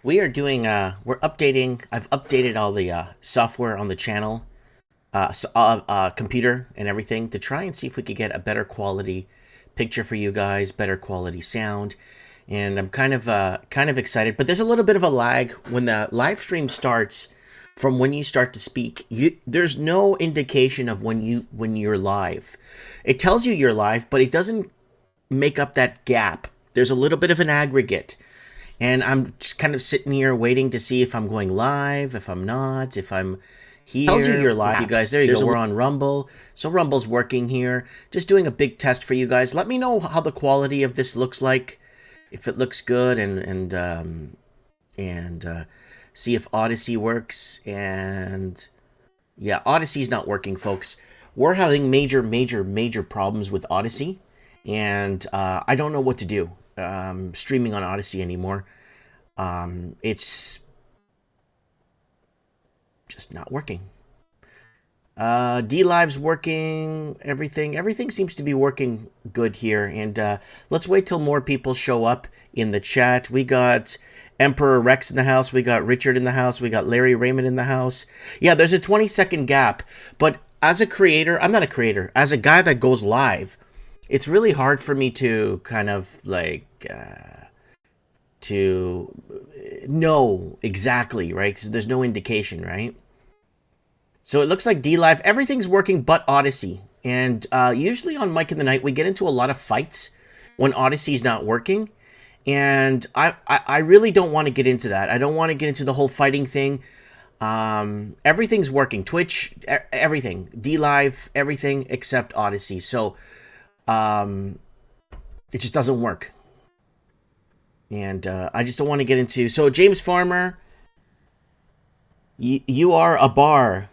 We are doing, we're updating, I've updated all the software on the channel, computer and everything to try and see if we could get a better quality picture for you guys, better quality sound. And I'm kind of excited, but there's a little bit of a lag when the live stream starts from when you start to speak. There's no indication of when you're live. It tells you you're live, but it doesn't make up that gap. There's a little bit of an aggregate. And I'm just kind of sitting here waiting to see if I'm going live, if I'm not, if I'm here. Tells you you're live, you guys. There you go. We're on Rumble. So Rumble's working here. Just doing a big test for you guys. Let me know how the quality of this looks like. If it looks good, and see if Odyssey works. And yeah, Odyssey's not working, folks. We're having major problems with Odyssey, and I don't know what to do. Streaming on Odyssey anymore. It's just not working. DLive's working. Everything seems to be working good here. And let's wait till more people show up in the chat. We got Emperor Rex in the house. We got Richard in the house. We got Larry Raymond in the house. Yeah, there's a 20-second gap. But as a creator, I'm not a creator. As a guy that goes live, it's really hard for me to kind of like to know exactly, right? Because there's no indication, right? So it looks like DLive, everything's working but Odyssey. And usually on Mike in the Night, we get into a lot of fights when Odyssey's not working. And I really don't want to get into that. I don't want to get into the whole fighting thing. Everything's working. Twitch, everything. DLive, everything except Odyssey. So it just doesn't work. And I just don't want to get into... So James Farmer, you are a bar.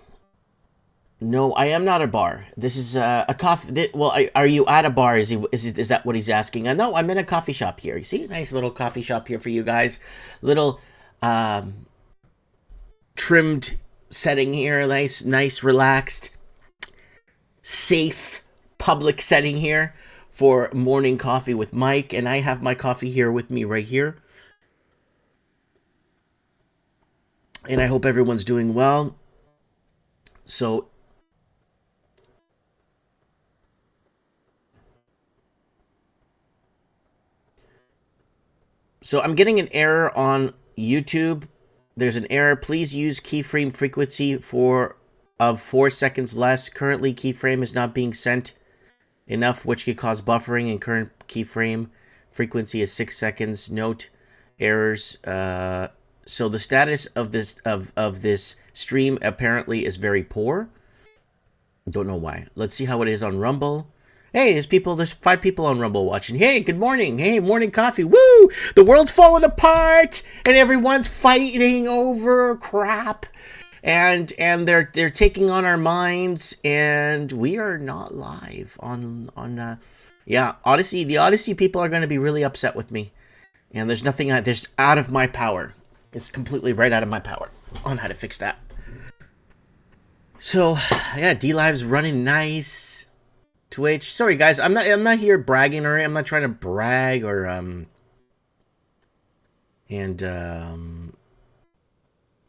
No, I am not a bar. This is a coffee... Well, are you at a bar? Is that what he's asking? No, I'm in a coffee shop here. You see? Nice little coffee shop here for you guys. Little trimmed setting here. Nice, relaxed, safe, public setting here for morning coffee with Mike. And I have my coffee here with me right here. And I hope everyone's doing well. So I'm getting an error on YouTube. There's an error. Please use keyframe frequency of 4 seconds less. Currently, keyframe is not being sent enough, which could cause buffering, and current keyframe frequency is 6 seconds. Note errors. So the status of this stream apparently is very poor. Don't know why. Let's see how it is on Rumble. Hey, there's 5 people on Rumble watching. Hey, good morning. Hey, morning coffee. Woo! The world's falling apart and everyone's fighting over crap. And they're taking on our minds, and we are not live on yeah, Odyssey. The Odyssey people are going to be really upset with me. And there's nothing there's out of my power. It's completely right out of my power on how to fix that. So, yeah, DLive's running nice. Twitch. Sorry guys, I'm not here bragging, or I'm not trying to brag or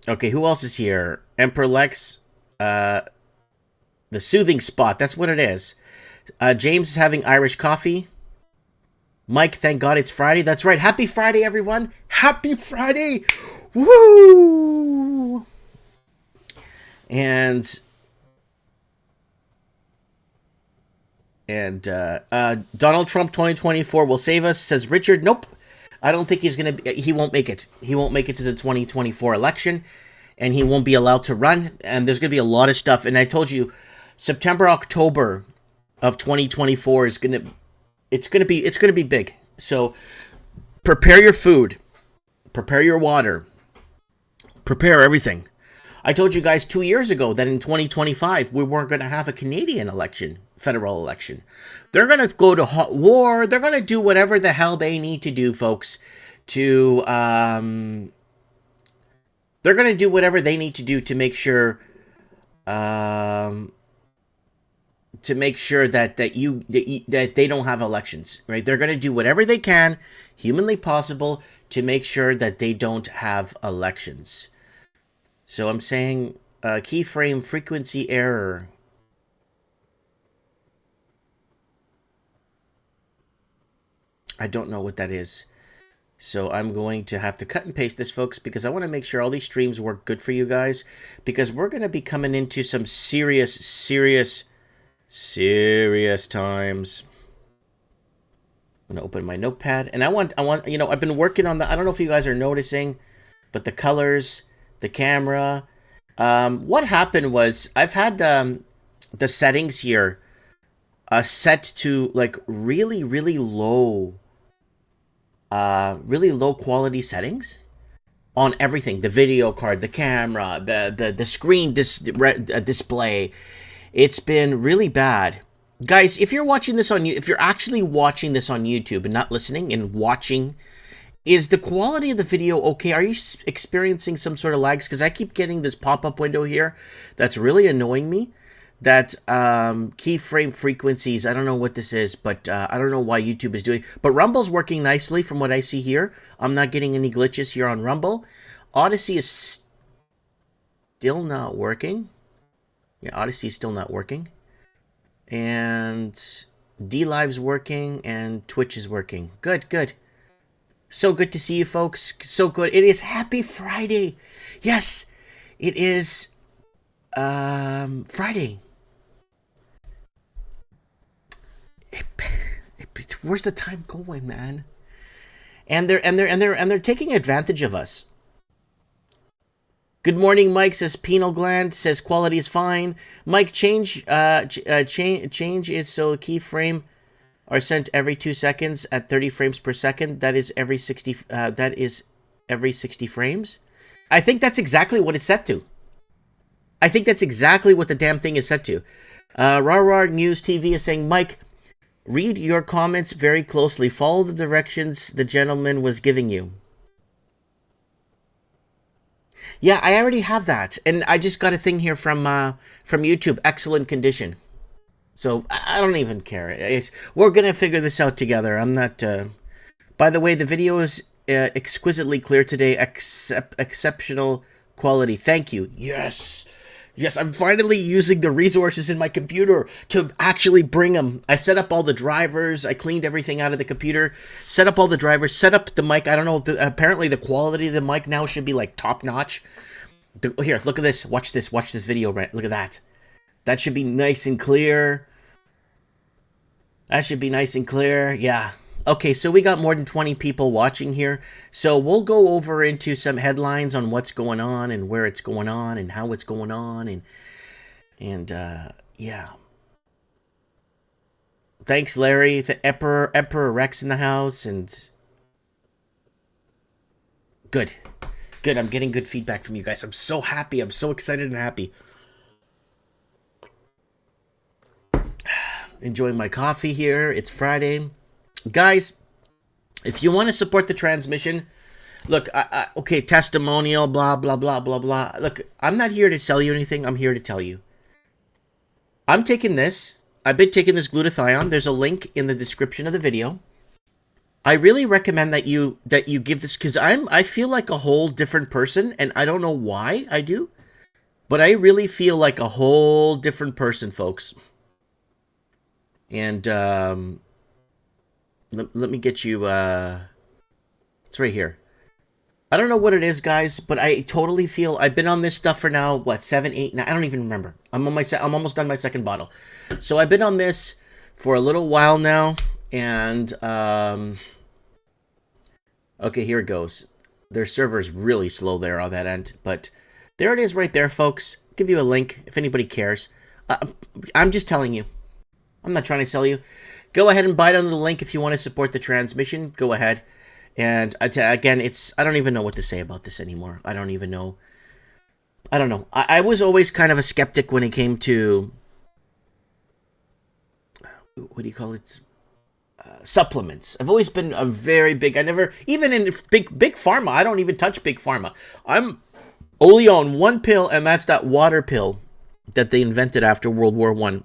okay, who else is here? Emperor Lex, the soothing spot, that's what it is. James is having Irish coffee. Mike, thank God it's Friday. That's right. Happy Friday, everyone. Happy Friday. Woo! And Donald Trump 2024 will save us, says Richard. Nope. I don't think he won't make it. He won't make it to the 2024 election, and he won't be allowed to run. And there's going to be a lot of stuff. And I told you, September, October of 2024 is going to be big. So prepare your food, prepare your water, prepare everything. I told you guys 2 years ago that in 2025 we weren't going to have a Canadian election, federal election. They're going to go to hot war. They're going to do whatever the hell they need to do, folks, to they're going to do whatever they need to do to make sure that they don't have elections, right? They're going to do whatever they can, humanly possible, to make sure that they don't have elections. So I'm saying keyframe frequency error. I don't know what that is. So I'm going to have to cut and paste this, folks, because I want to make sure all these streams work good for you guys, because we're going to be coming into some serious times. I'm going to open my notepad, and I want, you know, I've been working on the, I don't know if you guys are noticing, but the colors, the camera, what happened was I've had the settings here set to like really low quality settings on everything. The video card, the camera, the screen display. It's been really bad. Guys, if you're watching this on, if you're actually watching this on YouTube and not listening and watching, is the quality of the video okay? Are you experiencing some sort of lags? Because I keep getting this pop-up window here that's really annoying me. That keyframe frequencies, I don't know what this is, but I don't know why YouTube is doing. But Rumble's working nicely from what I see here. I'm not getting any glitches here on Rumble. Odyssey is still not working. Yeah, Odyssey is still not working. And DLive's working, and Twitch is working. Good. So good to see you, folks. So good. It is Happy Friday. Yes, it is Friday. Where's the time going, man? And they're taking advantage of us. Good morning, Mike, says Penal Gland, says quality is fine. Mike, change is so keyframe are sent every 2 seconds at 30 frames per second. That is every 60 frames. I think that's exactly what it's set to. I think that's exactly what the damn thing is set to. Rar News TV is saying, Mike, read your comments very closely. Follow the directions the gentleman was giving you. Yeah, I already have that. And I just got a thing here from YouTube. Excellent condition. So I don't even care. We're going to figure this out together. I'm not... By the way, the video is exquisitely clear today. Exceptional quality. Thank you. Yes. Yes, I'm finally using the resources in my computer to actually bring them. I set up all the drivers. I cleaned everything out of the computer. Set up all the drivers. Set up the mic. I don't know. Apparently, the quality of the mic now should be like top notch. Here, look at this. Watch this. Watch this video. Right? Look at that. That should be nice and clear. That should be nice and clear. Yeah. Okay, so we got more than 20 people watching here. So we'll go over into some headlines on what's going on and where it's going on and how it's going on and yeah. Thanks, Larry. The Emperor Rex in the house and good. Good. I'm getting good feedback from you guys. I'm so happy. I'm so excited and happy. Enjoying my coffee here. It's Friday. Guys, if you want to support the transmission, look, okay, testimonial, blah, blah, blah, blah, blah. Look, I'm not here to sell you anything. I'm here to tell you. I'm taking this. I've been taking this glutathione. There's a link in the description of the video. I really recommend that you give this, because I feel like a whole different person, and I don't know why I do, but I really feel like a whole different person, folks. And, let me get you, it's right here. I don't know what it is, guys, but I totally feel, I've been on this stuff for now, what, 7, 8, 9, I don't even remember. I'm almost done my second bottle. So I've been on this for a little while now, and, okay, here it goes. Their server's really slow there on that end, but there it is right there, folks. I'll give you a link if anybody cares. I'm just telling you. I'm not trying to sell you. Go ahead and buy it on the link if you want to support the transmission. Go ahead. And again, I don't even know what to say about this anymore. I don't even know. I don't know. I was always kind of a skeptic when it came to, what do you call it? Supplements. I've always been a very big, even in big pharma, I don't even touch big pharma. I'm only on one pill, and that's that water pill that they invented after World War I.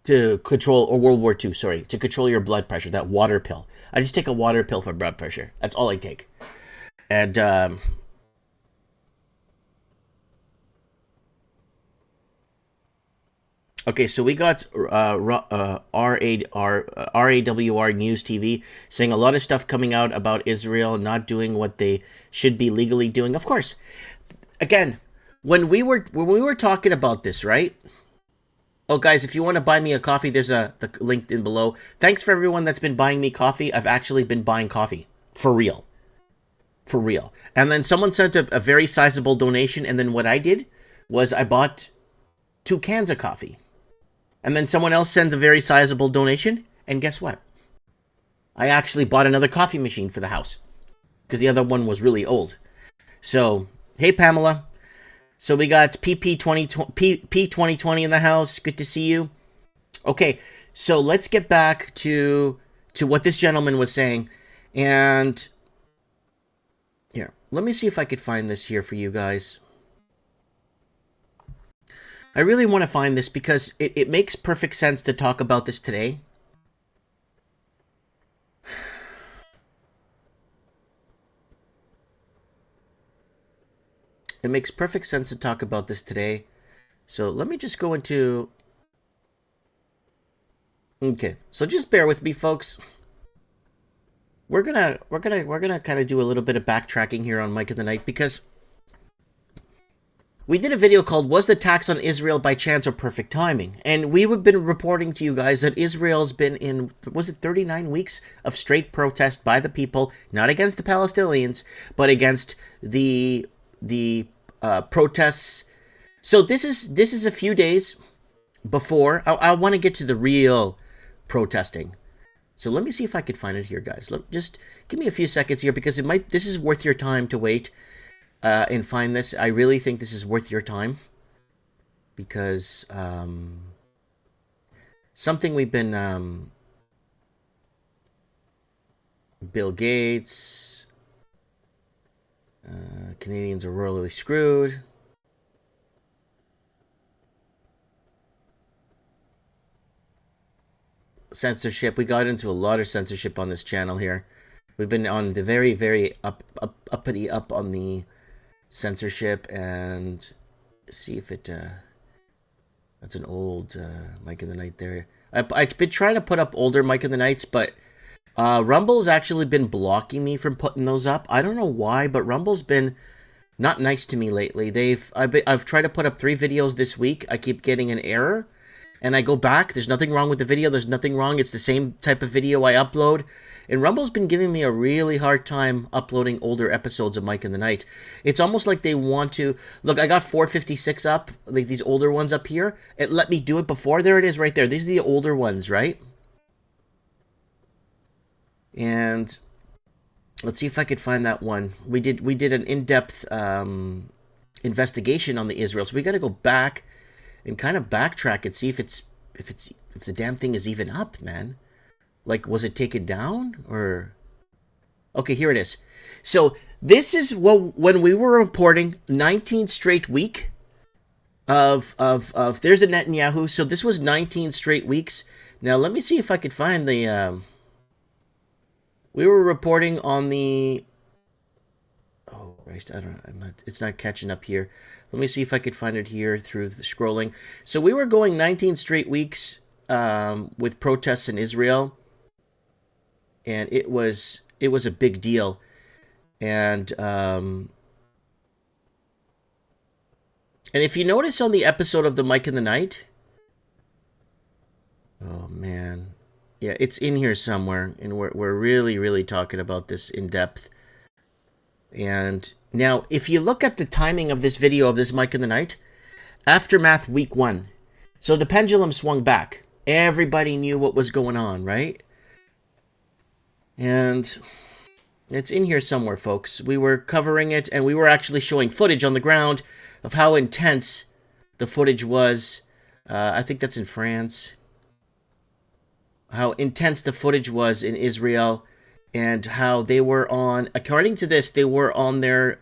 To control, or World War II, sorry, to control your blood pressure, that water pill. I just take a water pill for blood pressure. That's all I take. And okay, so we got RAWR News TV saying a lot of stuff coming out about Israel not doing what they should be legally doing. Of course, again, when we were talking about this, right? Oh, guys, if you want to buy me a coffee, there's the link in below. Thanks for everyone that's been buying me coffee. I've actually been buying coffee for real. For real. And then someone sent a very sizable donation, and then what I did was I bought 2 cans of coffee. And then someone else sends a very sizable donation, and guess what? I actually bought another coffee machine for the house because the other one was really old. So, hey, Pamela. So we got P2020 in the house. Good to see you. Okay, so let's get back to what this gentleman was saying. And here, let me see if I could find this here for you guys. I really want to find this because it makes perfect sense to talk about this today. It makes perfect sense to talk about this today. So let me just go into... Okay, so just bear with me, folks. We're gonna kind of do a little bit of backtracking here on Mike of the Night because we did a video called "Was the Tax on Israel by Chance or Perfect Timing?" And we have been reporting to you guys that Israel's been in, was it 39 weeks of straight protest by the people, not against the Palestinians, but against the protests. So this is a few days before. I want to get to the real protesting. So let me see if I can find it here, guys. Just give me a few seconds here because this is worth your time to wait. And find this. I really think this is worth your time because something we've been Bill Gates, Canadians are royally screwed. Censorship. We got into a lot of censorship on this channel here. We've been on the very, very uppity up on the censorship, and see if it that's an old Mike of the Night there. I've been trying to put up older Mike of the Nights, but Rumble's actually been blocking me from putting those up. I don't know why, but Rumble's been not nice to me lately. I've tried to put up 3 videos this week. I keep getting an error, and I go back. There's nothing wrong with the video. There's nothing wrong. It's the same type of video I upload. And Rumble's been giving me a really hard time uploading older episodes of Mike in the Night. It's almost like they want to... Look, I got 456 up, like these older ones up here. It let me do it before. There it is right there. These are the older ones, right? And let's see if I could find that one. We did an in-depth investigation on the Israel. So we got to go back and kind of backtrack and see if the damn thing is even up, man. Like, was it taken down, or... Okay, here it is. So, this is when we were reporting 19 straight week of there's a Netanyahu. So, this was 19 straight weeks. Now, let me see if I could find the... we were reporting on the... Oh, Christ, I don't know. It's not catching up here. Let me see if I could find it here through the scrolling. So, we were going 19 straight weeks with protests in Israel. And it was a big deal, and if you notice on the episode of the Mike in the Night, oh man, yeah, it's in here somewhere, and we're really talking about this in depth. And now, if you look at the timing of this video of this Mike in the Night, Aftermath Week 1, so the pendulum swung back. Everybody knew what was going on, right? And it's in here somewhere, folks. We were covering it, and we were actually showing footage on the ground of how intense the footage was. I think that's in France. How intense the footage was in Israel, and how they were on, according to this, they were on their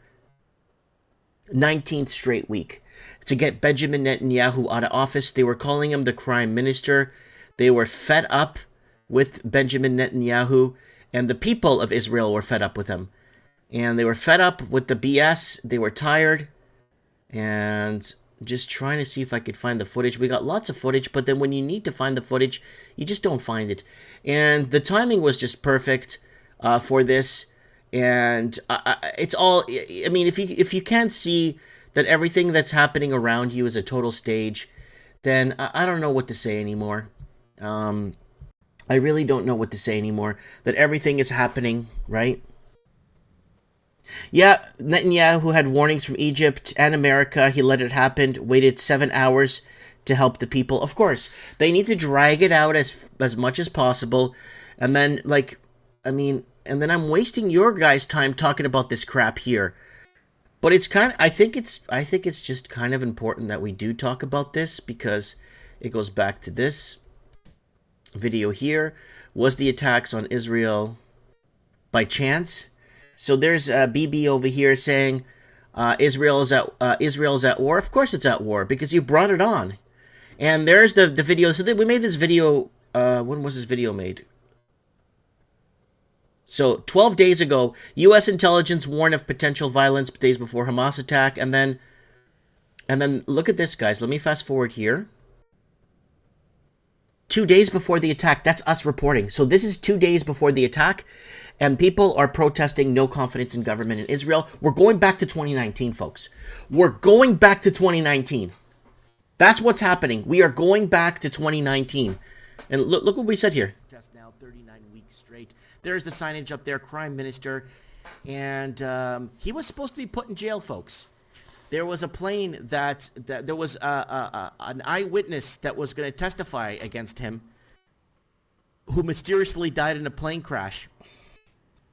19th straight week to get Benjamin Netanyahu out of office. They were calling him the crime minister. They were fed up with Benjamin Netanyahu. And the people of Israel were fed up with him. And they were fed up with the BS. They were tired. And just trying to see if I could find the footage. We got lots of footage, but then when you need to find the footage, you just don't find it. And the timing was just perfect for this. And it's all, I mean, if you can't see that everything that's happening around you is a total stage, then I don't know what to say anymore. I really don't know what to say anymore. That everything is happening, right? Yeah, Netanyahu had warnings from Egypt and America. He let it happen, waited 7 hours to help the people. Of course, they need to drag it out as much as possible. And then, like, I mean, and then I'm wasting your guys' time talking about this crap here. But it's kind of, I think it's just kind of important that we do talk about this, because it goes back to this video here. Was the attacks on Israel by chance? So there's BB over here saying Israel's at war. Of course it's at war, because you brought it on. And there's the video. So we made this video. When was this video made? So 12 days ago, U.S. intelligence warned of potential violence days before Hamas attack. And then look at this, guys. Let me fast forward here. 2 days before the attack. That's us reporting. So this is 2 days before the attack. And people are protesting no confidence in government in Israel. We're going back to 2019, folks. We're going back to 2019. That's what's happening. We are going back to 2019. And look what we said here. Just now, 39 weeks straight. There's the signage up there, Crime Minister. And he was supposed to be put in jail, folks. There was a plane that there was an eyewitness that was going to testify against him, who mysteriously died in a plane crash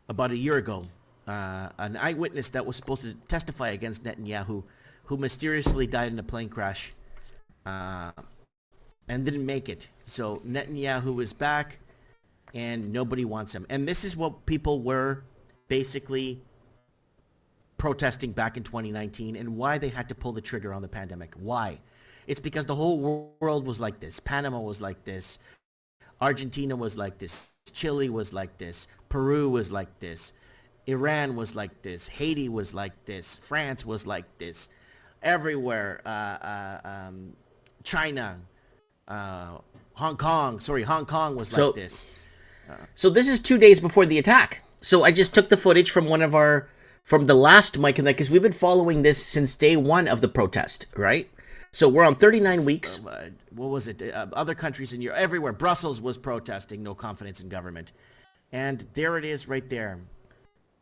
about a year ago. An eyewitness that was supposed to testify against Netanyahu, who mysteriously died in a plane crash and didn't make it. So Netanyahu is back, and nobody wants him. And this is what people were basically protesting back in 2019, and why they had to pull the trigger on the pandemic. Why? It's because the whole world was like this. Panama was like this. Argentina was like this. Chile was like this. Peru was like this. Iran was like this. Haiti was like this. France was like this. Everywhere. China. Hong Kong was like this. So this is 2 days before the attack. So I just took the footage from from the last Mike and That, because we've been following this since day one of the protest, right? So we're on 39 weeks. What was it? Other countries in Europe, everywhere. Brussels was protesting no confidence in government. And there it is right there.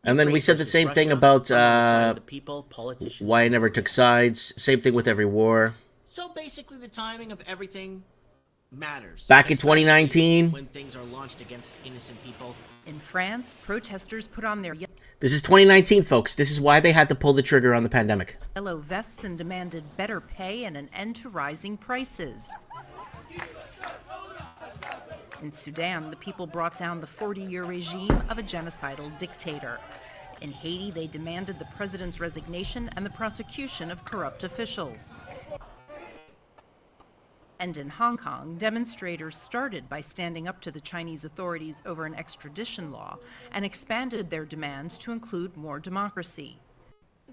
And then we said the same thing about why I never took sides. Same thing with every war. So basically the timing of everything matters. Back in 2019, when things are launched against innocent people. In France, protesters put on their This is 2019, folks. This is why they had to pull the trigger on the pandemic. yellow vests and demanded better pay and an end to rising prices. In Sudan, the people brought down the 40-year regime of a genocidal dictator. In Haiti, they demanded the president's resignation and the prosecution of corrupt officials. And in Hong Kong, demonstrators started by standing up to the Chinese authorities over an extradition law and expanded their demands to include more democracy.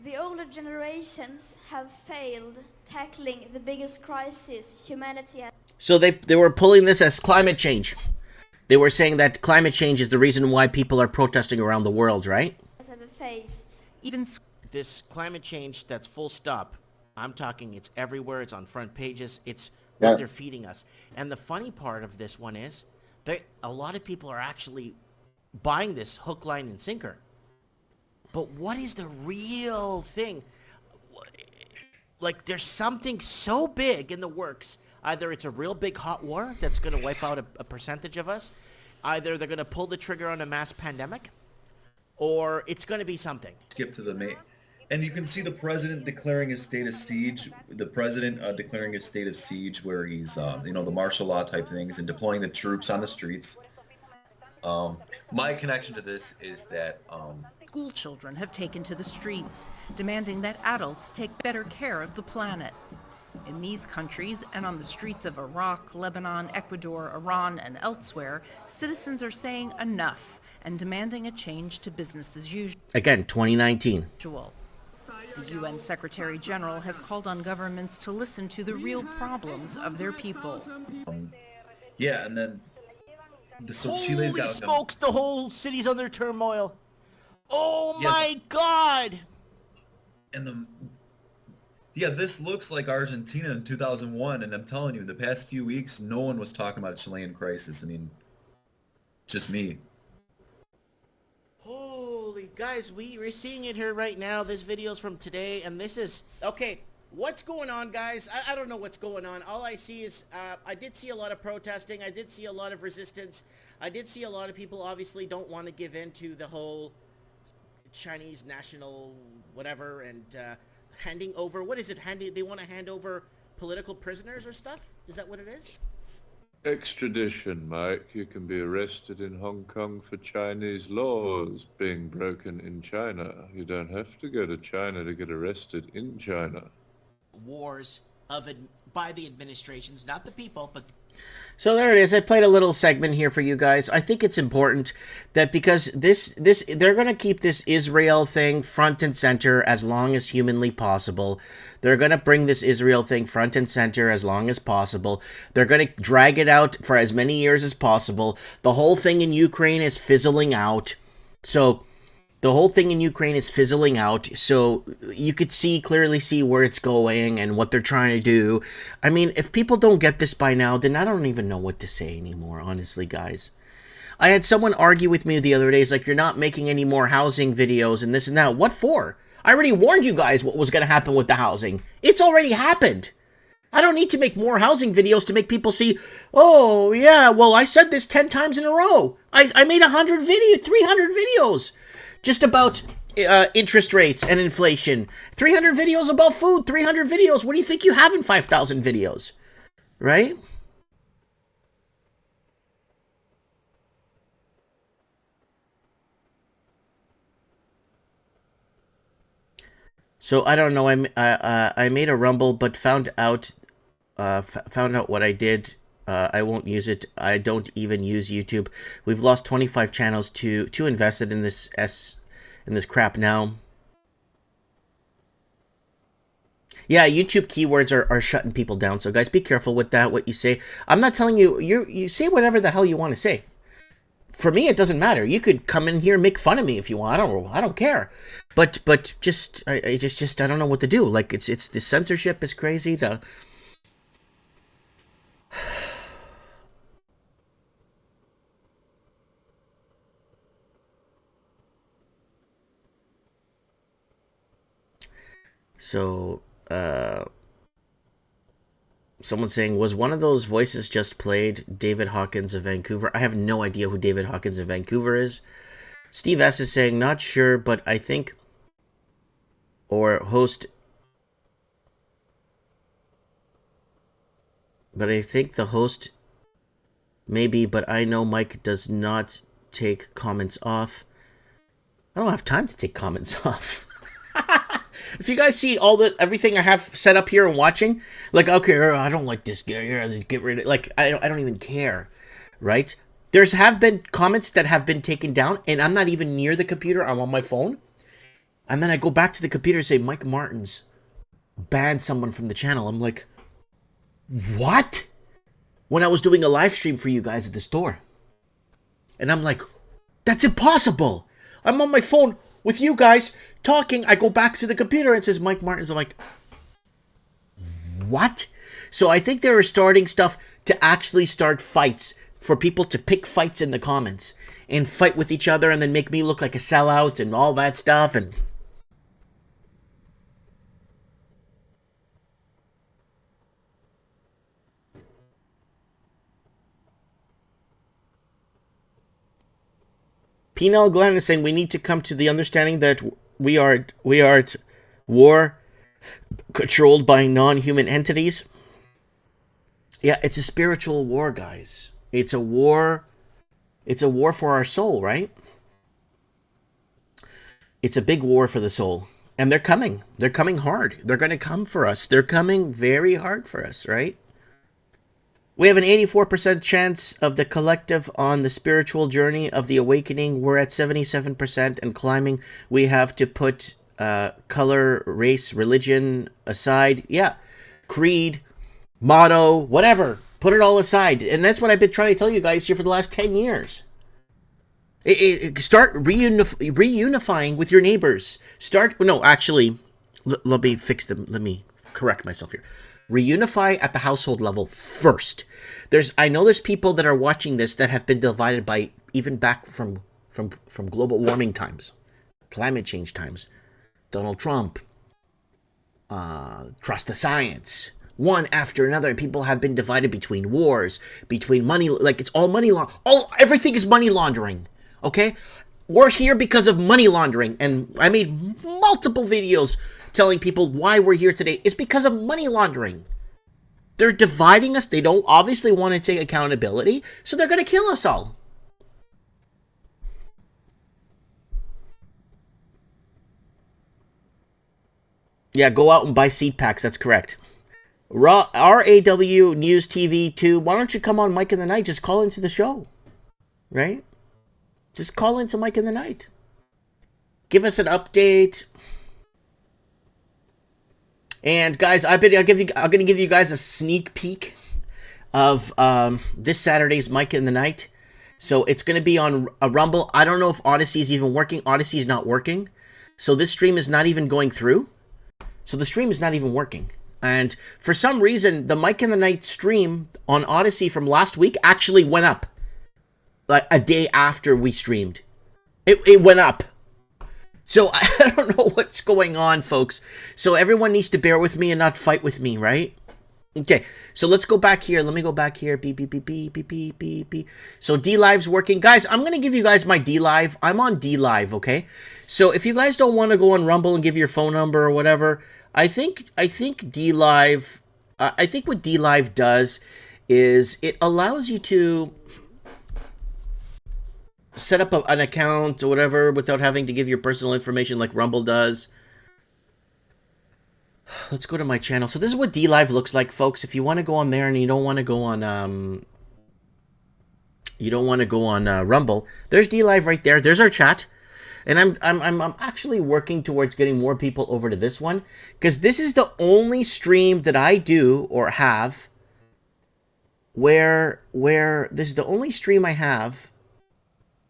The older generations have failed tackling the biggest crisis humanity has. So they were pulling this as climate change. They were saying that climate change is the reason why people are protesting around the world, right? Ever faced. Even this climate change, that's full stop. I'm talking, it's everywhere. It's on front pages. It's what they're feeding us. And the funny part of this one is that a lot of people are actually buying this hook, line, and sinker. But what is the real thing? Like, there's something so big in the works. Either it's a real big hot war that's going to wipe out a percentage of us. Either they're going to pull the trigger on a mass pandemic, or it's going to be something. Skip to the main. And you can see the president declaring a state of siege, the president declaring a state of siege where he's, the martial law type things and deploying the troops on the streets. My connection to this is that school children have taken to the streets, demanding that adults take better care of the planet. In these countries and on the streets of Iraq, Lebanon, Ecuador, Iran, and elsewhere, citizens are saying enough and demanding a change to business as usual. Again, 2019. The UN Secretary General has called on governments to listen to the real problems of their people. Yeah, and then so Chile's Holy got smokes, the whole city's under turmoil. Oh Yes. my god! and this looks like Argentina in 2001, and I'm telling you, the past few weeks, no one was talking about a Chilean crisis. I mean, just me. Holy guys, we're seeing it here right now. This video's from today, and this is okay. What's going on, guys? I don't know what's going on. All I see is I did see a lot of protesting. I did see a lot of resistance. I did see a lot of people obviously don't want to give in to the whole Chinese national whatever and handing over. What is it? They want to hand over political prisoners or stuff? Is that what it is? Extradition, Mike. You can be arrested in Hong Kong for Chinese laws being broken in China. You don't have to go to China to get arrested in China. Wars by the administrations, not the people, but So there it is. I played a little segment here for you guys. I think it's important that because they're going to keep this Israel thing front and center as long as humanly possible. They're going to bring this Israel thing front and center as long as possible. They're going to drag it out for as many years as possible. The whole thing in Ukraine is fizzling out. So you could clearly see where it's going and what they're trying to do. I mean, if people don't get this by now, then I don't even know what to say anymore, honestly, guys. I had someone argue with me the other day. It's like, you're not making any more housing videos and this and that. What for? I already warned you guys what was going to happen with the housing. It's already happened. I don't need to make more housing videos to make people see, oh, yeah, well, I said this 10 times in a row. I made 300 videos. Just about interest rates and inflation. 300 videos about food. 300 videos. What do you think you have in 5,000 videos? Right? So I don't know. I made a Rumble, but found out what I did. I won't use it. I don't even use YouTube. We've lost 25 channels to invested in this crap now. Yeah, YouTube keywords are shutting people down. So guys, be careful with that, what you say. I'm not telling you, you say whatever the hell you want to say. For me, it doesn't matter. You could come in here and make fun of me if you want. I don't care. But I don't know what to do. Like it's the censorship is crazy. So, someone's saying, was one of those voices just played David Hawkins of Vancouver? I have no idea who David Hawkins of Vancouver is. Steve S. is saying, not sure, but I think, or host, but I think the host, maybe, but I know Mike does not take comments off. I don't have time to take comments off. If you guys see everything I have set up here and watching, like, okay, I don't like this guy here, get rid of it. Like, I don't even care, right? Have been comments that have been taken down, and I'm not even near the computer. I'm on my phone. And then I go back to the computer and say, Mike Martins banned someone from the channel. I'm like, what? When I was doing a live stream for you guys at the store. And I'm like, that's impossible. I'm on my phone with you guys talking. I go back to the computer and it says Mike Martins. I'm like, what? So I think they were starting stuff to actually start fights, for people to pick fights in the comments and fight with each other and then make me look like a sellout and all that stuff. And Penal Glenn is saying we need to come to the understanding that we are at war controlled by non-human entities. Yeah, it's a spiritual war, guys. It's a war for our soul, right? It's a big war for the soul. And they're coming. They're coming hard. They're going to come for us. They're coming very hard for us, right? We have an 84% chance of the collective on the spiritual journey of the awakening. We're at 77% and climbing. We have to put color, race, religion aside. Yeah, creed, motto, whatever. Put it all aside. And that's what I've been trying to tell you guys here for the last 10 years. Start reunifying with your neighbors. Let me fix them. Let me correct myself here. Reunify at the household level first. I know there's people that are watching this that have been divided by even back from global warming times, climate change times, Donald Trump, trust the science, one after another, and people have been divided between wars, between money, like it's all money everything is money laundering. Okay, we're here because of money laundering, and I made multiple videos telling people why we're here today. It's because of money laundering. They're dividing us. They don't obviously want to take accountability, so they're going to kill us all. Yeah, go out and buy seed packs. That's correct. RAW News TV 2. Why don't you come on Mike in the Night? Just call into the show, right? Just call into Mike in the Night. Give us an update. And guys, I'm going to give you guys a sneak peek of this Saturday's Mike in the Night. So it's going to be on a Rumble. I don't know if Odyssey is even working. Odyssey is not working. So this stream is not even going through. So the stream is not even working. And for some reason, the Mike in the Night stream on Odyssey from last week actually went up. Like a day after we streamed. It went up. So I don't know what's going on, folks. So everyone needs to bear with me and not fight with me, right? Okay, so let's go back here. Let me go back here. Beep, beep, beep, beep, beep, beep, beep, beep. So D-Live's working. Guys, I'm going to give you guys my D-Live. I'm on D-Live, okay? So if you guys don't want to go on Rumble and give your phone number or whatever, I think D-Live, I think what D-Live does is it allows you to set up an account or whatever without having to give your personal information like Rumble does. Let's go to my channel. So this is what D-Live looks like, folks. If you want to go on there and you don't want to go on Rumble, there's D-Live right there. There's our chat. And I'm actually working towards getting more people over to this one, because this is the only stream that I do or have where this is the only stream I have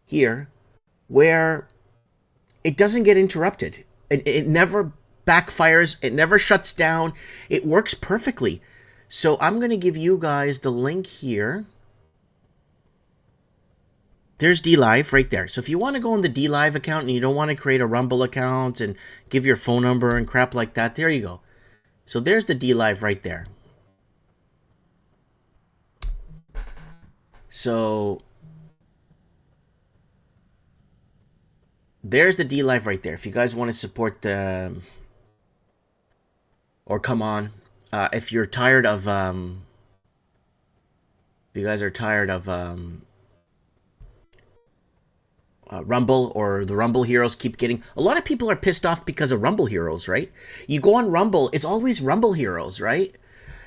here where it doesn't get interrupted. It never backfires. It never shuts down. It works perfectly. So I'm going to give you guys the link here. There's D-Live right there. So if you want to go on the D-Live account and you don't want to create a Rumble account and give your phone number and crap like that, there you go. So there's the D-Live right there. So there's the D-Live right there. If you guys want to support the... Or come on. If you're tired of... if you guys are tired of... Rumble, or the Rumble Heroes keep getting... A lot of people are pissed off because of Rumble Heroes, right? You go on Rumble, it's always Rumble Heroes, right?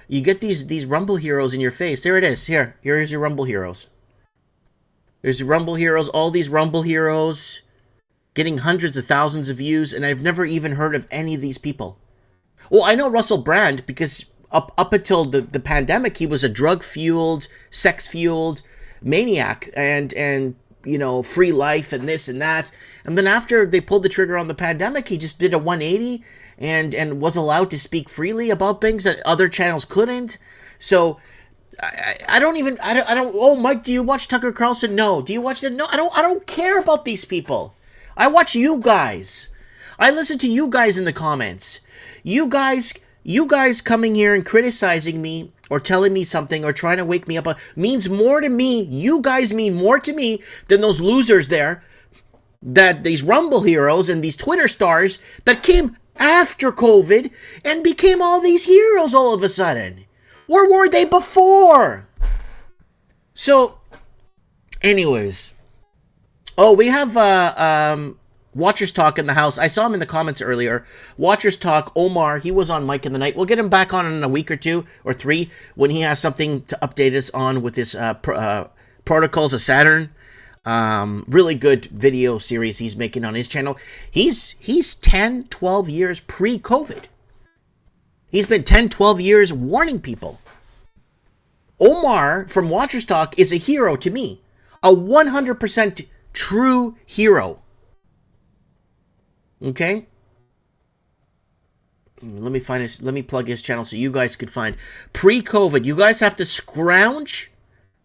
You get these Rumble Heroes in your face. There it is. Here's your Rumble Heroes. There's your Rumble Heroes, all these Rumble Heroes getting hundreds of thousands of views, and I've never even heard of any of these people. Well, I know Russell Brand because up until the pandemic, he was a drug-fueled, sex-fueled maniac, and you know, free life and this and that. And then after they pulled the trigger on the pandemic, he just did a 180 and was allowed to speak freely about things that other channels couldn't. So I don't, oh, Mike, do you watch Tucker Carlson? No. Do you watch that? No, I don't care about these people. I watch you guys. I listen to you guys in the comments. You guys coming here and criticizing me or telling me something or trying to wake me up means more to me. You guys mean more to me than those losers there, that these Rumble Heroes and these Twitter stars that came after COVID and became all these heroes all of a sudden. Where were they before? So, anyways. Oh, we have Watchers Talk in the house. I saw him in the comments earlier. Watchers Talk, Omar, he was on Mike in the Night. We'll get him back on in a week or 2 or 3 when he has something to update us on with his Protocols of Saturn. Really good video series he's making on his channel. He's 10, 12 years pre-COVID. He's been 10, 12 years warning people. Omar from Watchers Talk is a hero to me. A 100% true hero. Okay? Let me find his, let me plug his channel so you guys could find pre-COVID. You guys have to scrounge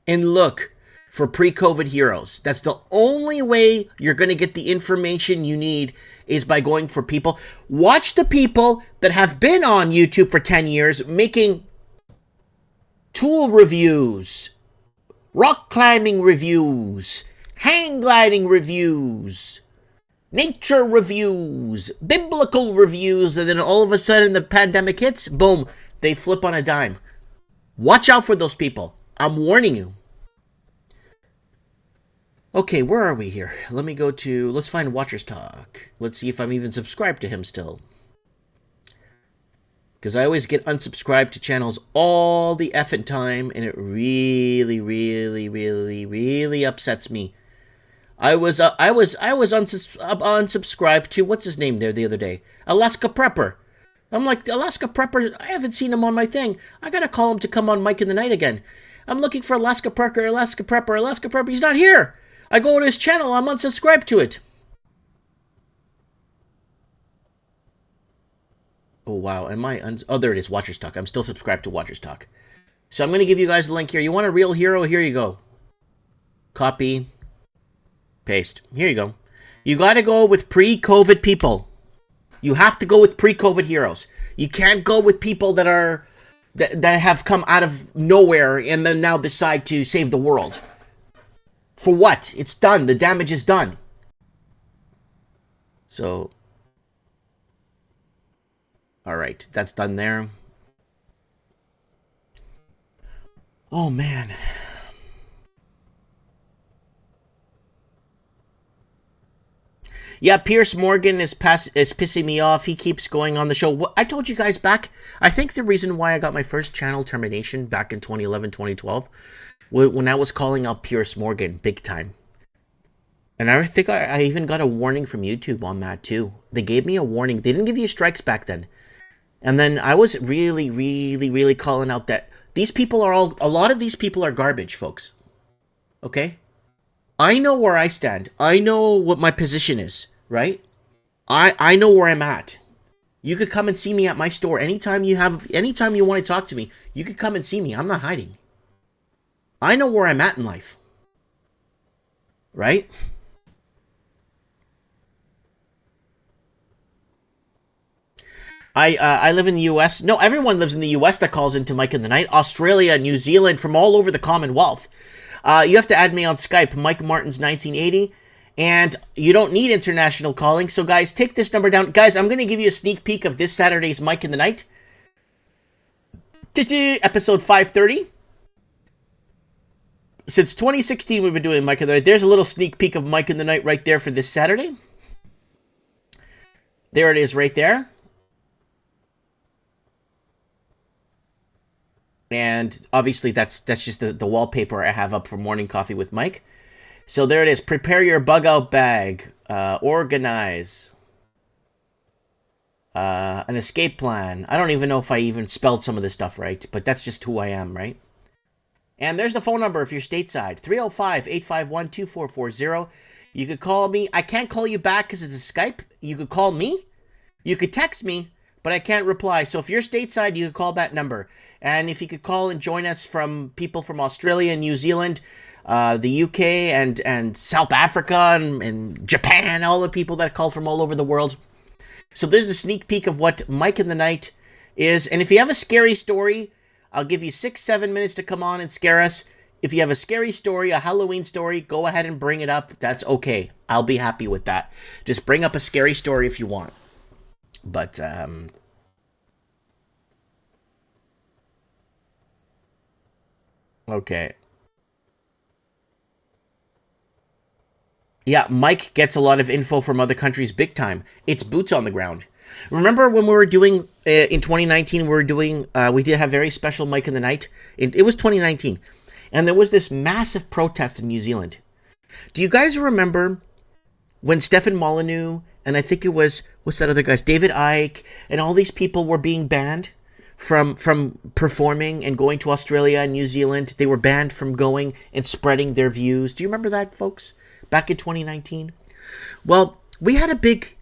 and look for pre-COVID heroes. That's the only way you're going to get the information you need is by going for people. Watch the people that have been on YouTube for 10 years making tool reviews, rock climbing reviews, hang gliding reviews, nature reviews, biblical reviews, and then all of a sudden the pandemic hits, boom, they flip on a dime. Watch out for those people. I'm warning you. Okay, where are we here? Let me go to, let's find Watchers Talk. Let's see if I'm even subscribed to him still. Because I always get unsubscribed to channels all the effing time, and it really, really, really, really upsets me. I was unsubscribed to, what's his name there the other day? Alaska Prepper. I'm like, Alaska Prepper, I haven't seen him on my thing. I gotta call him to come on Mike in the Night again. I'm looking for Alaska Prepper, Alaska Prepper, Alaska Prepper. He's not here. I go to his channel, I'm unsubscribed to it. Oh, wow. Am I? Oh, there it is. Watchers Talk. I'm still subscribed to Watchers Talk. So I'm going to give you guys the link here. You want a real hero? Here you go. Copy. Paste. Here you go. You got to go with pre-COVID people. You have to go with pre-COVID heroes. You can't go with people that are that have come out of nowhere and then now decide to save the world. For what? It's done. The damage is done. So... all right, that's done there. Oh, man. Yeah, Piers Morgan is pissing me off. He keeps going on the show. I told you guys back, I think the reason why I got my first channel termination back in 2011, 2012, when I was calling out Piers Morgan big time. And I think I even got a warning from YouTube on that, too. They gave me a warning. They didn't give you strikes back then. And then I was really, really, really calling out that these people are all, a lot of these people are garbage, folks. Okay? I know where I stand. I know what my position is, right? I know where I'm at. You could come and see me at my store anytime you want to talk to me. You could come and see me. I'm not hiding. I know where I'm at in life. Right? I live in the U.S. No, everyone lives in the U.S. that calls into Mike in the Night. Australia, New Zealand, from all over the Commonwealth. You have to add me on Skype, Mike Martins 1980. And you don't need international calling. So, guys, take this number down. Guys, I'm going to give you a sneak peek of this Saturday's Mike in the Night. Episode 530. Since 2016, we've been doing Mike in the Night. There's a little sneak peek of Mike in the Night right there for this Saturday. There it is right there. And obviously that's just the wallpaper I have up for Morning Coffee with Mike. So there it is. Prepare your bug out bag. Organize. An escape plan. I don't even know if I even spelled some of this stuff right, but that's just who I am, right? And there's the phone number if you're stateside. 305-851-2440. You could call me. I can't call you back because it's a Skype. You could call me. You could text me, but I can't reply. So if you're stateside, you could call that number. And if you could call and join us from people from Australia and New Zealand, the UK and South Africa and Japan, all the people that call from all over the world. So there's a sneak peek of what Mike in the Night is. And if you have a scary story, I'll give you 6-7 minutes to come on and scare us. If you have a scary story, a Halloween story, go ahead and bring it up. That's okay. I'll be happy with that. Just bring up a scary story if you want. But, okay. Yeah, Mike gets a lot of info from other countries big time. It's boots on the ground. Remember when we were doing, in 2019, we did have very special Mike in the Night. It was 2019. And there was this massive protest in New Zealand. Do you guys remember when Stefan Molyneux, and I think it was, what's that other guy's, David Icke, and all these people were being banned from performing and going to Australia and New Zealand? They were banned from going and spreading their views. Do you remember that, folks? Back in 2019? Well, we had a big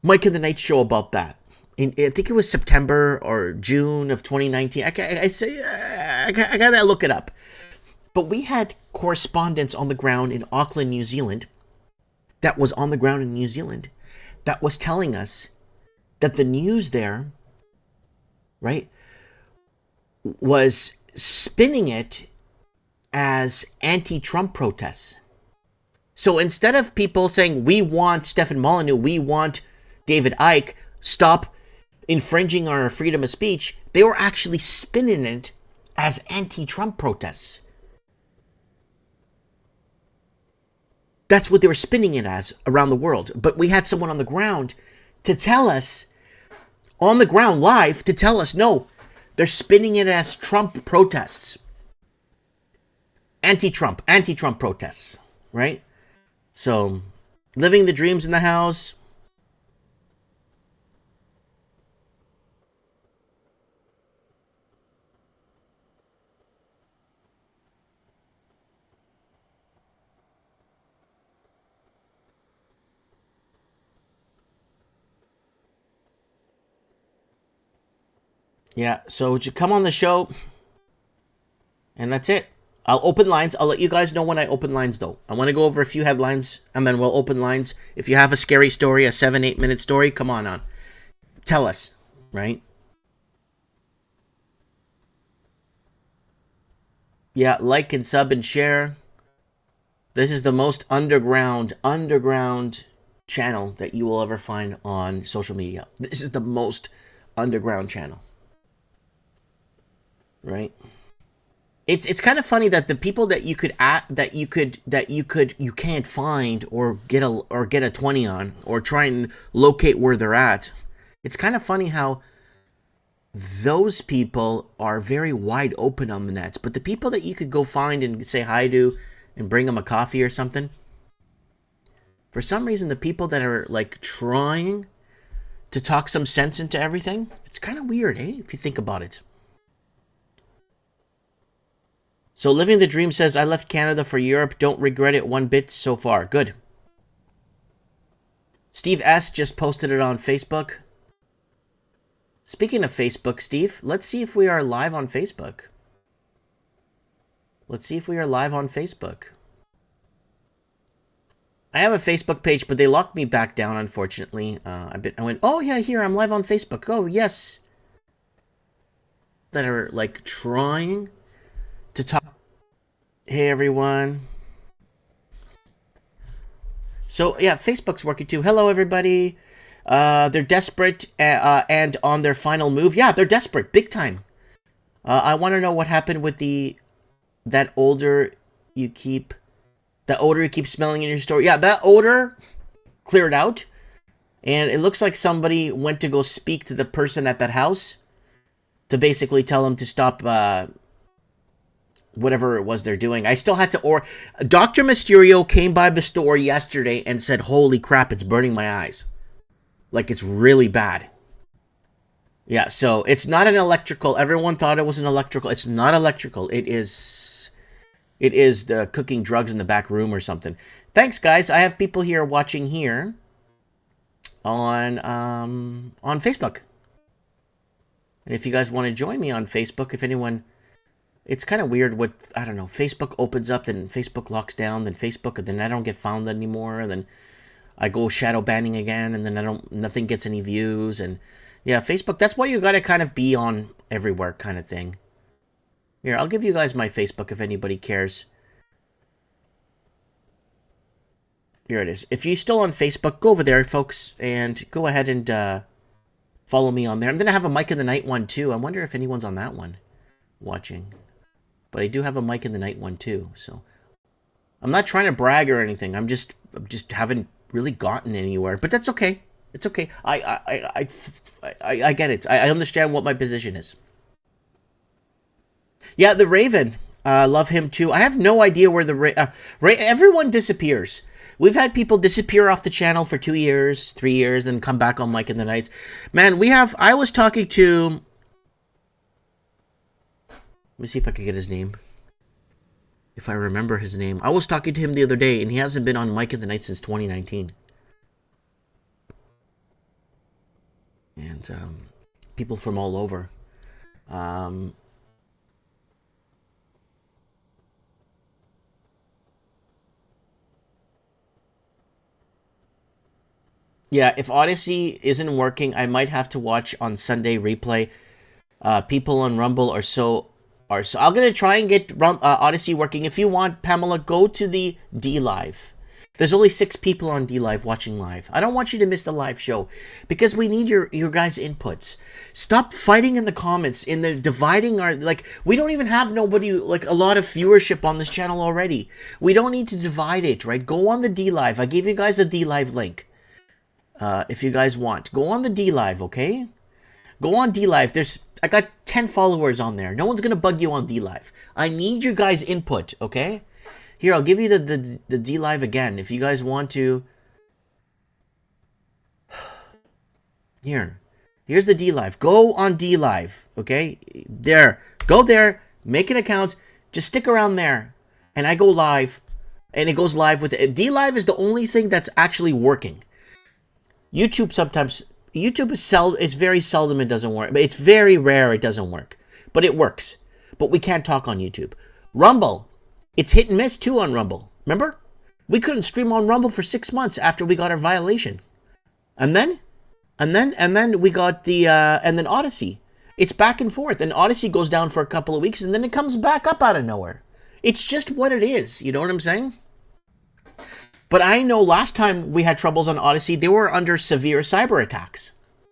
Mike in the Night show about that. I think it was September or June of 2019. I gotta look it up. But we had correspondents on the ground in Auckland, New Zealand, that was on the ground in New Zealand, that was telling us that the news there, right, was spinning it as anti-Trump protests. So instead of people saying, we want Stefan Molyneux, we want David Icke, stop infringing our freedom of speech, they were actually spinning it as anti-Trump protests. That's what they were spinning it as around the world. But we had someone on the ground to tell us, on the ground live, to tell us, no, they're spinning it as Trump protests. Anti-Trump protests, right? So, living the dreams in the house. Yeah, so would you come on the show? And that's it. I'll open lines. I'll let you guys know when I open lines, though. I want to go over a few headlines, and then we'll open lines. If you have a scary story, a 7-8 minute story, come on. Tell us, right? Yeah, like and sub and share. This is the most underground channel that you will ever find on social media. This is the most underground channel. Right? It's kind of funny that the people that you can't find or get a 20 on or try and locate where they're at. It's kind of funny how those people are very wide open on the nets, but the people that you could go find and say hi to and bring them a coffee or something, for some reason the people that are like trying to talk some sense into everything, it's kind of weird, if you think about it. So Living the Dream says, I left Canada for Europe. Don't regret it one bit so far. Good. Steve S. just posted it on Facebook. Speaking of Facebook, Steve, let's see if we are live on Facebook. Let's see if we are live on Facebook. I have a Facebook page, but they locked me back down, unfortunately. I went, oh yeah, here, I'm live on Facebook. Oh, yes. That are, like, trying to talk. Hey, everyone. So, yeah, Facebook's working too. Hello, everybody. They're desperate and on their final move. Yeah, they're desperate. Big time. I want to know what happened with that odor you keep smelling in your store. Yeah, that odor cleared out. And it looks like somebody went to go speak to the person at that house to basically tell them to stop whatever it was they're doing. I still had to Dr. Mysterio came by the store yesterday and said, holy crap, it's burning my eyes. Like, it's really bad. Yeah, so it's not an electrical. Everyone thought it was an electrical. It's not electrical. It is the cooking drugs in the back room or something. Thanks, guys. I have people here watching here on Facebook. And if you guys want to join me on Facebook, if anyone... It's kind of weird what, I don't know, Facebook opens up, then Facebook locks down, then Facebook, and then I don't get found anymore, and then I go shadow banning again, and then nothing gets any views, and yeah, Facebook, that's why you gotta kind of be on everywhere kind of thing. Here, I'll give you guys my Facebook if anybody cares. Here it is. If you're still on Facebook, go over there, folks, and go ahead and follow me on there. I'm gonna have a Mike in the Night one, too. I wonder if anyone's on that one watching. But I do have a Mike in the Night one too, so I'm not trying to brag or anything. I'm just just haven't really gotten anywhere. But that's okay. It's okay. I get it. I understand what my position is. Yeah, the Raven. Love him too. I have no idea where the everyone disappears. We've had people disappear off the channel for 2 years, 3 years, then come back on Mike in the Nights. Man, I was talking to... Let me see if I can get his name. If I remember his name. I was talking to him the other day, and he hasn't been on Mike in the Night since 2019. And people from all over. Yeah, if Odyssey isn't working, I might have to watch on Sunday replay. People on Rumble are so. I'm gonna try and get Odyssey working. If you want, Pamela, go to the D Live. There's only 6 people on D Live watching live. I don't want you to miss the live show because we need your guys' inputs. Stop fighting in the comments, in the dividing our we don't even have nobody a lot of viewership on this channel already. We don't need to divide it, right? Go on the D Live. I gave you guys a D Live link. If you guys want, go on the D Live, okay? Go on D Live. I got 10 followers on there. No one's gonna bug you on D Live. I need your guys' input, okay? Here, I'll give you the D Live again if you guys want to. Here's the D Live. Go on D Live, okay? There, go there. Make an account. Just stick around there, and I go live, and it goes live with it. D Live is the only thing that's actually working. YouTube is very seldom it doesn't work. But it's very rare it doesn't work. But it works. But we can't talk on YouTube. Rumble, it's hit and miss too on Rumble. Remember? We couldn't stream on Rumble for 6 months after we got our violation. And then we got and then Odyssey. It's back and forth. And Odyssey goes down for a couple of weeks and then it comes back up out of nowhere. It's just what it is. You know what I'm saying? But I know last time we had troubles on Odyssey, they were under severe cyber attacks,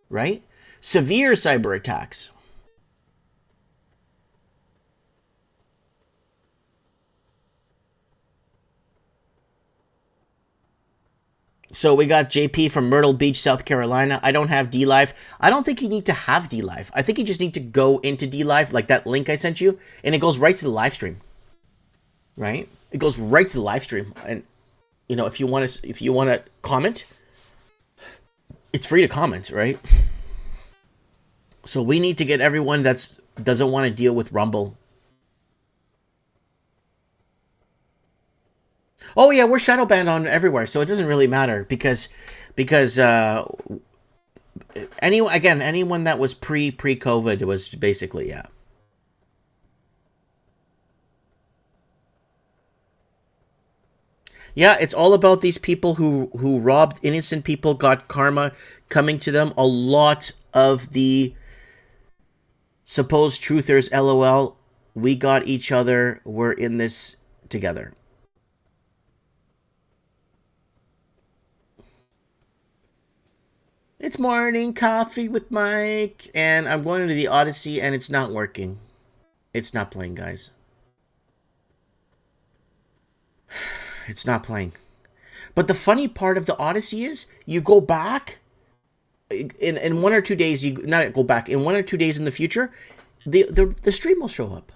right? Severe cyber attacks. So we got JP from Myrtle Beach, South Carolina. I don't have D Live. I don't think you need to have D Live. I think you just need to go into D Live, like that link I sent you, and it goes right to the live stream, right? It goes right to the live stream, and you know, if you want to comment, it's free to comment, right? So we need to get everyone that doesn't want to deal with Rumble. Oh yeah, we're shadow banned on everywhere, so it doesn't really matter because anyone that was pre-COVID was basically, yeah. Yeah, it's all about these people who robbed innocent people, got karma coming to them. A lot of the supposed truthers, LOL, we got each other. We're in this together. It's morning coffee with Mike, and I'm going to the Odyssey, and it's not working. It's not playing, guys. It's not playing. But the funny part of the Odyssey is you go back in 1 or 2 days. You not go back in 1 or 2 days in the future. The stream will show up.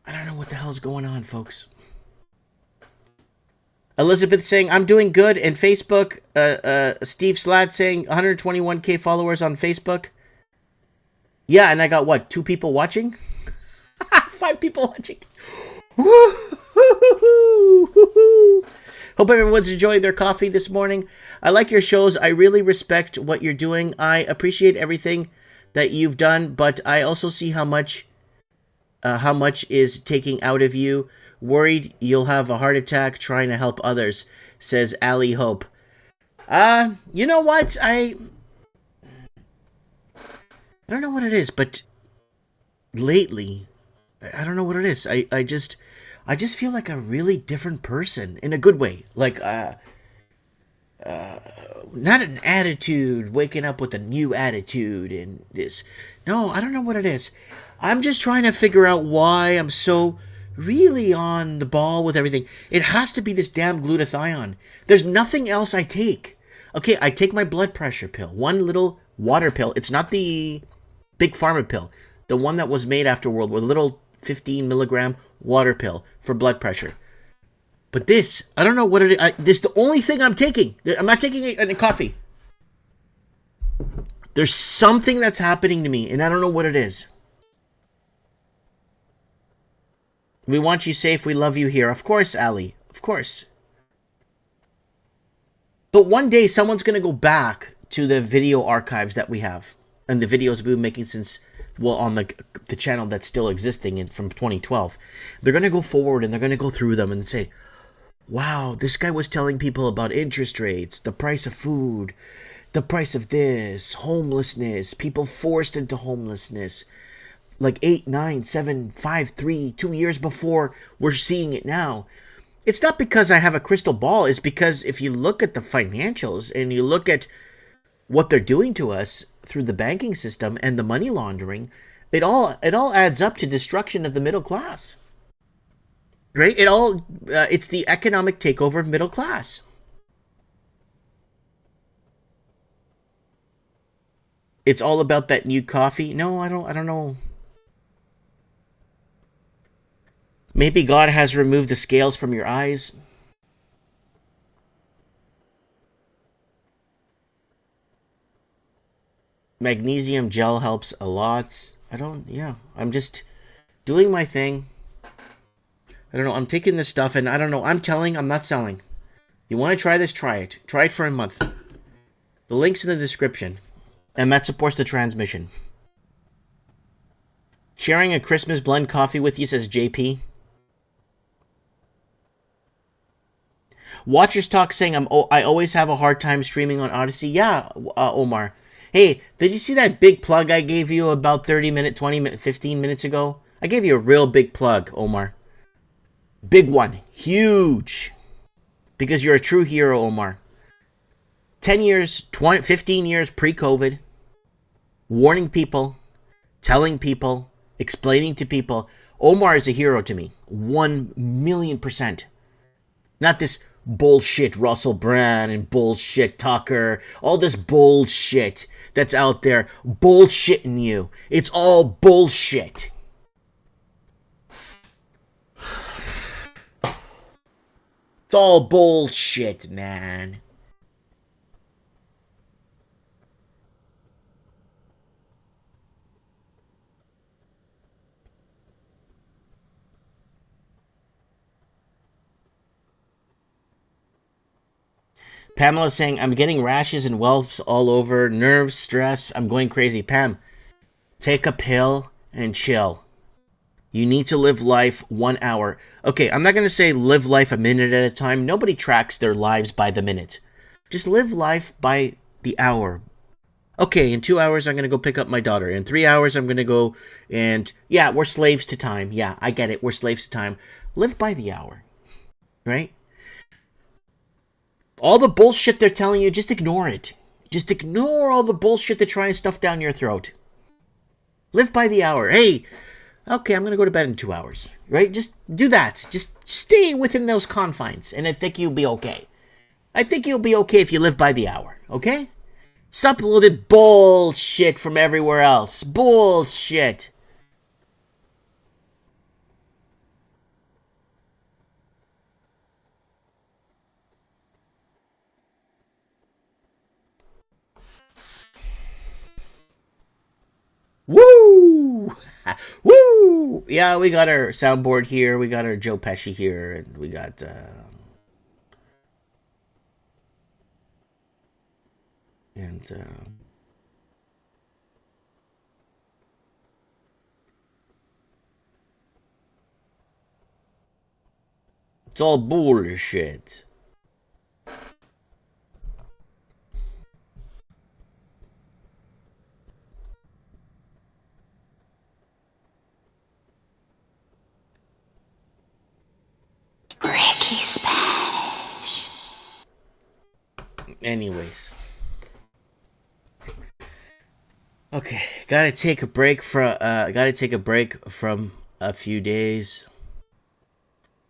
I don't know what the hell's going on, folks. Elizabeth saying I'm doing good, and Facebook. Steve Slatt saying 121k followers on Facebook. Yeah, and I got what, 2 people watching? 5 people watching. Hope everyone's enjoying their coffee this morning. I like your shows. I really respect what you're doing. I appreciate everything that you've done, but I also see how much is taking out of you. Worried you'll have a heart attack trying to help others, says Ali Hope. You know what? I don't know what it is, but lately, I don't know what it is. I just feel like a really different person in a good way. Like, not an attitude, waking up with a new attitude and this. No, I don't know what it is. I'm just trying to figure out why I'm so really on the ball with everything. It has to be this damn glutathione. There's nothing else I take. Okay, I take my blood pressure pill. One little water pill. It's not the big pharma pill. The one that was made after World War, the little 15 milligram water pill for blood pressure. But this, I don't know what it is. This is the only thing I'm taking. I'm not taking any coffee. There's something that's happening to me, and I don't know what it is. We want you safe. We love you here. Of course, Ali. Of course. But one day, someone's going to go back to the video archives that we have. And the videos we've been making since, well, on the channel that's still existing from 2012. They're going to go forward and they're going to go through them and say, wow, this guy was telling people about interest rates, the price of food, the price of this, homelessness, people forced into homelessness. Like 8, 9, 7, 5, 3, 2 years before we're seeing it now. It's not because I have a crystal ball. It's because if you look at the financials and you look at what they're doing to us through the banking system and the money laundering, it all adds up to destruction of the middle class. Right? It's the economic takeover of middle class. It's all about that new coffee. No, I don't know. Maybe God has removed the scales from your eyes. Magnesium gel helps a lot. I'm just doing my thing. I don't know, I'm taking this stuff and I don't know, I'm not selling. You want to try this, try it. Try it for a month. The link's in the description. And that supports the transmission. Sharing a Christmas blend coffee with you, says JP. Watchers Talk saying I always have a hard time streaming on Odyssey. Yeah, Omar. Hey, did you see that big plug I gave you about 30 minutes, 20 minutes, 15 minutes ago? I gave you a real big plug, Omar. Big one. Huge. Because you're a true hero, Omar. 10 years, 15 years pre-COVID. Warning people. Telling people. Explaining to people. Omar is a hero to me. 1,000,000%. Not this bullshit Russell Brand and bullshit Tucker. All this bullshit that's out there bullshitting you. It's all bullshit. It's all bullshit, man. Pamela saying, I'm getting rashes and whelps all over, nerves, stress, I'm going crazy. Pam, take a pill and chill. You need to live life 1 hour. Okay, I'm not going to say live life a minute at a time. Nobody tracks their lives by the minute. Just live life by the hour. Okay, in 2 hours, I'm going to go pick up my daughter. In 3 hours, I'm going to go and... Yeah, we're slaves to time. Yeah, I get it. We're slaves to time. Live by the hour. Right? All the bullshit they're telling you, just ignore it. Just ignore all the bullshit they're trying to stuff down your throat. Live by the hour. Hey, okay, I'm going to go to bed in 2 hours. Right? Just do that. Just stay within those confines, and I think you'll be okay. I think you'll be okay if you live by the hour. Okay? Stop with the bullshit from everywhere else. Bullshit. Woo! Woo! Yeah, we got our soundboard here. We got our Joe Pesci here. And we got... It's all bullshit. Ricky Spanish. Anyways. Okay, gotta take a break from a few days.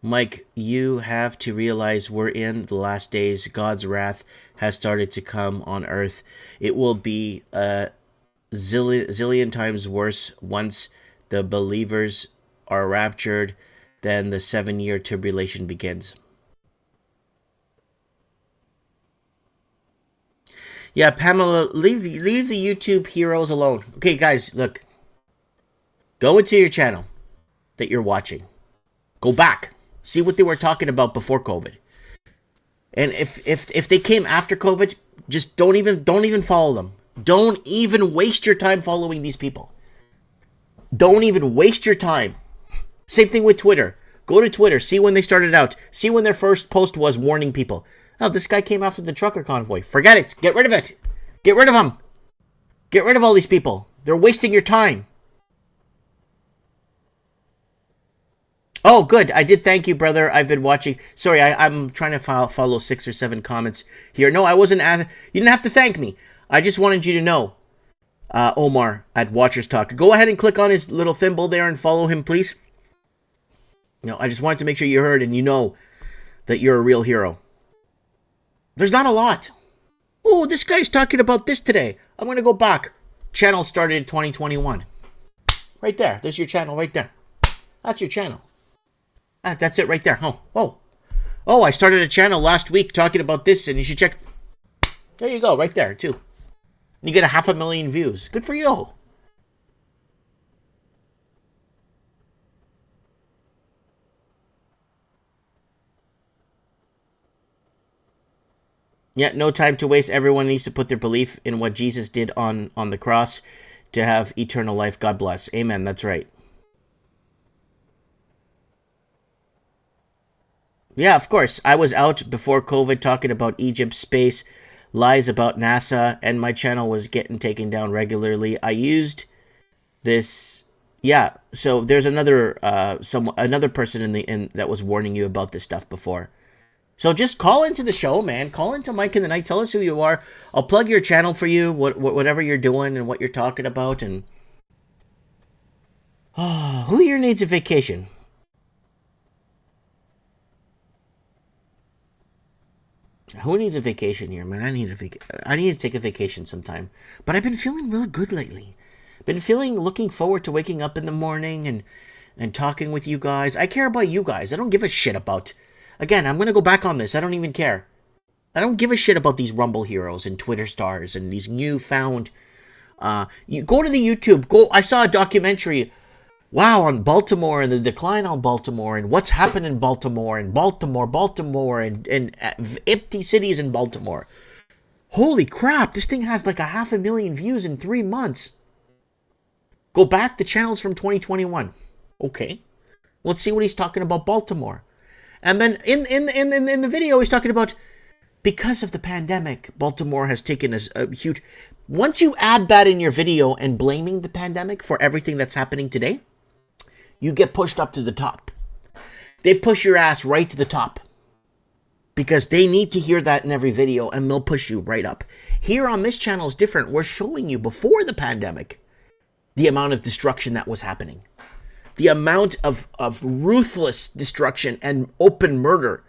Mike, you have to realize we're in the last days. God's wrath has started to come on earth. It will be a zillion times worse once the believers are raptured, then the 7-year tribulation begins. Yeah, Pamela, leave the YouTube heroes alone. Okay, guys, look. Go into your channel that you're watching. Go back. See what they were talking about before COVID. And if they came after COVID, just don't even follow them. Don't even waste your time following these people. Don't even waste your time. Same thing with Twitter. Go to Twitter. See when they started out. See when their first post was warning people. Oh, this guy came after the trucker convoy. Forget it. Get rid of it. Get rid of them. Get rid of all these people. They're wasting your time. Oh, good. I did thank you, brother. I've been watching. Sorry, I'm trying to follow 6 or 7 comments here. No, I wasn't. You didn't have to thank me. I just wanted you to know. Omar at Watchers Talk. Go ahead and click on his little thimble there and follow him, please. No, I just wanted to make sure you heard and you know that you're a real hero. There's not a lot. Oh, this guy's talking about this today. I'm going to go back. Channel started in 2021. Right there. There's your channel right there. That's your channel. That's it right there. Oh, I started a channel last week talking about this, and you should check. There you go, right there, too. And you get 500,000 views. Good for you. Yeah, no time to waste. Everyone needs to put their belief in what Jesus did on the cross to have eternal life. God bless. Amen. That's right. Yeah, of course. I was out before COVID talking about Egypt, space, lies about NASA, and my channel was getting taken down regularly. I used this. Yeah, so there's another another person in that was warning you about this stuff before. So just call into the show, man. Call into Mike in the Night. Tell us who you are. I'll plug your channel for you, whatever you're doing and what you're talking about. And who here needs a vacation? Who needs a vacation here, man? I need to take a vacation sometime. But I've been feeling real good lately. Been looking forward to waking up in the morning and talking with you guys. I care about you guys. I don't give a shit about. Again, I'm going to go back on this. I don't even care. I don't give a shit about these Rumble heroes and Twitter stars and these newfound. You go to the YouTube. I saw a documentary. Wow, on Baltimore and the decline on Baltimore and what's happened in Baltimore and Baltimore and empty cities in Baltimore. Holy crap, this thing has like 500,000 views in 3 months. Go back, the channel's from 2021. Okay, let's see what he's talking about Baltimore. And then in the video, he's talking about because of the pandemic, Baltimore has taken a huge. Once you add that in your video and blaming the pandemic for everything that's happening today, you get pushed up to the top. They push your ass right to the top because they need to hear that in every video, and they'll push you right up. Here on this channel is different. We're showing you before the pandemic the amount of destruction that was happening. The amount of ruthless destruction and open murder.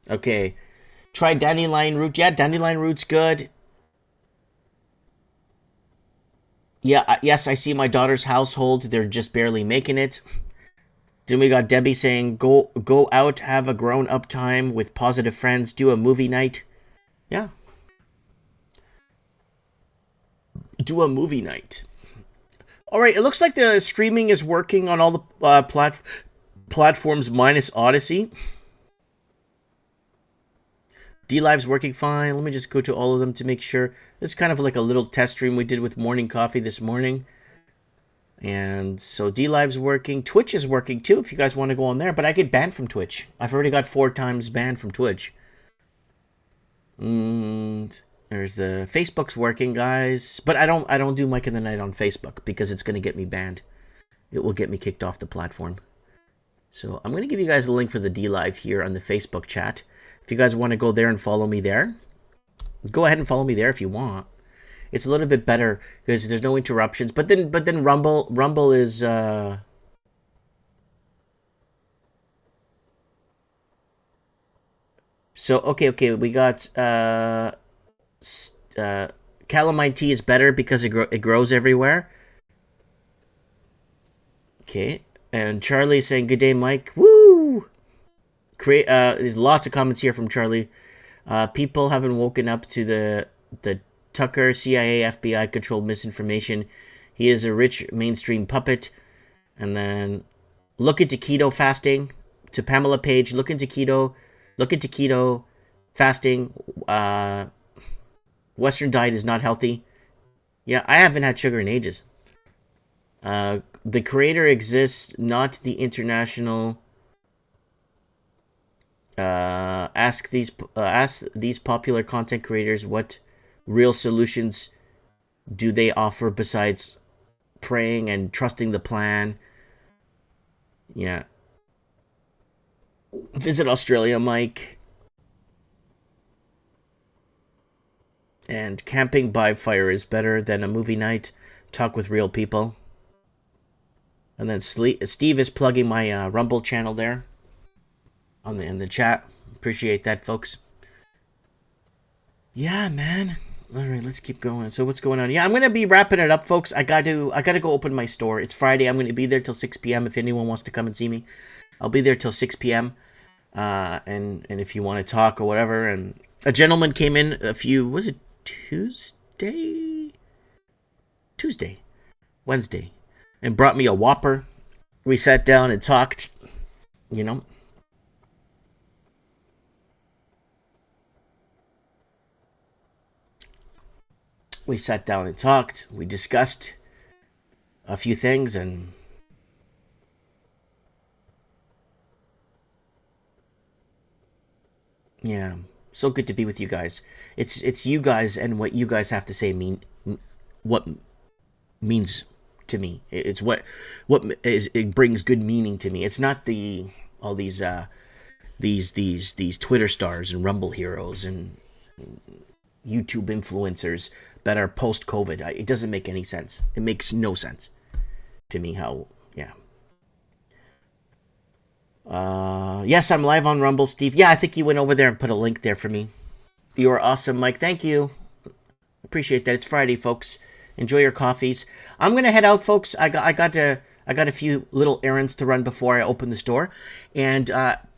Okay. Try dandelion root. Yeah, dandelion root's good. Yeah, yes, I see my daughter's household. They're just barely making it. Then we got Debbie saying, go out, have a grown-up time with positive friends, do a movie night. Yeah. Do a movie night. All right, it looks like the streaming is working on all the platforms minus Odyssey. DLive's working fine. Let me just go to all of them to make sure. This is kind of like a little test stream we did with Morning Coffee this morning. And so DLive's working. Twitch is working too if you guys want to go on there. But I get banned from Twitch. I've already got 4 times banned from Twitch. And there's the Facebook's working, guys. But I don't do Mike in the Night on Facebook because it's going to get me banned. It will get me kicked off the platform. So I'm going to give you guys a link for the DLive here on the Facebook chat. If you guys want to go there and follow me there, go ahead and follow me there if you want. it's a little bit better because there's no interruptions. But then Rumble is so okay. We got calamine tea is better because it grows everywhere. Okay, and Charlie saying good day, Mike. Woo! There's lots of comments here from Charlie. People haven't woken up to the Tucker CIA FBI controlled misinformation. He is a rich mainstream puppet. And then look into keto fasting. To Pamela Page, look into keto fasting. Western diet is not healthy. Yeah, I haven't had sugar in ages. The creator exists, not the international. Ask these popular content creators what real solutions do they offer besides praying and trusting the plan. Yeah. Visit Australia, Mike. And camping by fire is better than a movie night. Talk with real people. And then Steve is plugging my Rumble channel there in the chat. Appreciate that, folks. Yeah, man. All right, let's keep going. So what's going on? Yeah, I'm gonna be wrapping it up, folks. I gotta go open my store. It's Friday. I'm gonna be there till 6 p.m. If anyone wants to come and see me, I'll be there till 6 p.m. And if you want to talk or whatever. And a gentleman came in was it Wednesday, and brought me a Whopper. We sat down and talked, you know. We sat down and talked. We discussed a few things, and yeah, so good to be with you guys. It's you guys and what you guys have to say what means to me. It's it brings good meaning to me. It's not all these Twitter stars and Rumble heroes and YouTube influencers that are post-COVID. It doesn't make any sense. It makes no sense to me how, yeah. Yes, I'm live on Rumble, Steve. Yeah, I think you went over there and put a link there for me. You are awesome, Mike. Thank you. Appreciate that. It's Friday, folks. Enjoy your coffees. I'm gonna head out, folks. I got a few little errands to run before I open the store. And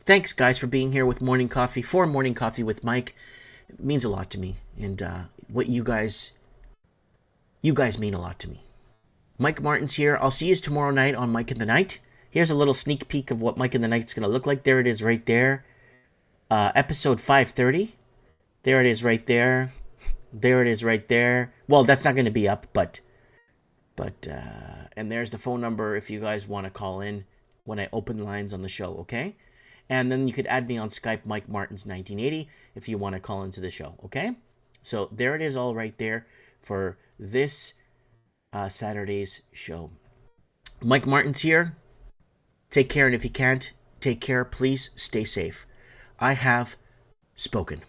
thanks, guys, for being here with Morning Coffee. For Morning Coffee with Mike. It means a lot to me. And what you guys mean a lot to me. Mike Martin's here. I'll see you tomorrow night on Mike in the Night. Here's a little sneak peek of what Mike in the Night's going to look like. There it is right there. Episode 530. There it is right there. There it is right there. Well, that's not going to be up, but and there's the phone number if you guys want to call in when I open lines on the show, okay? And then you could add me on Skype, Mike Martins 1980, if you want to call into the show, okay? So there it is all right there for this Saturday's show. Mike Martin's here. Take care, and if you can't take care, please stay safe. I have spoken.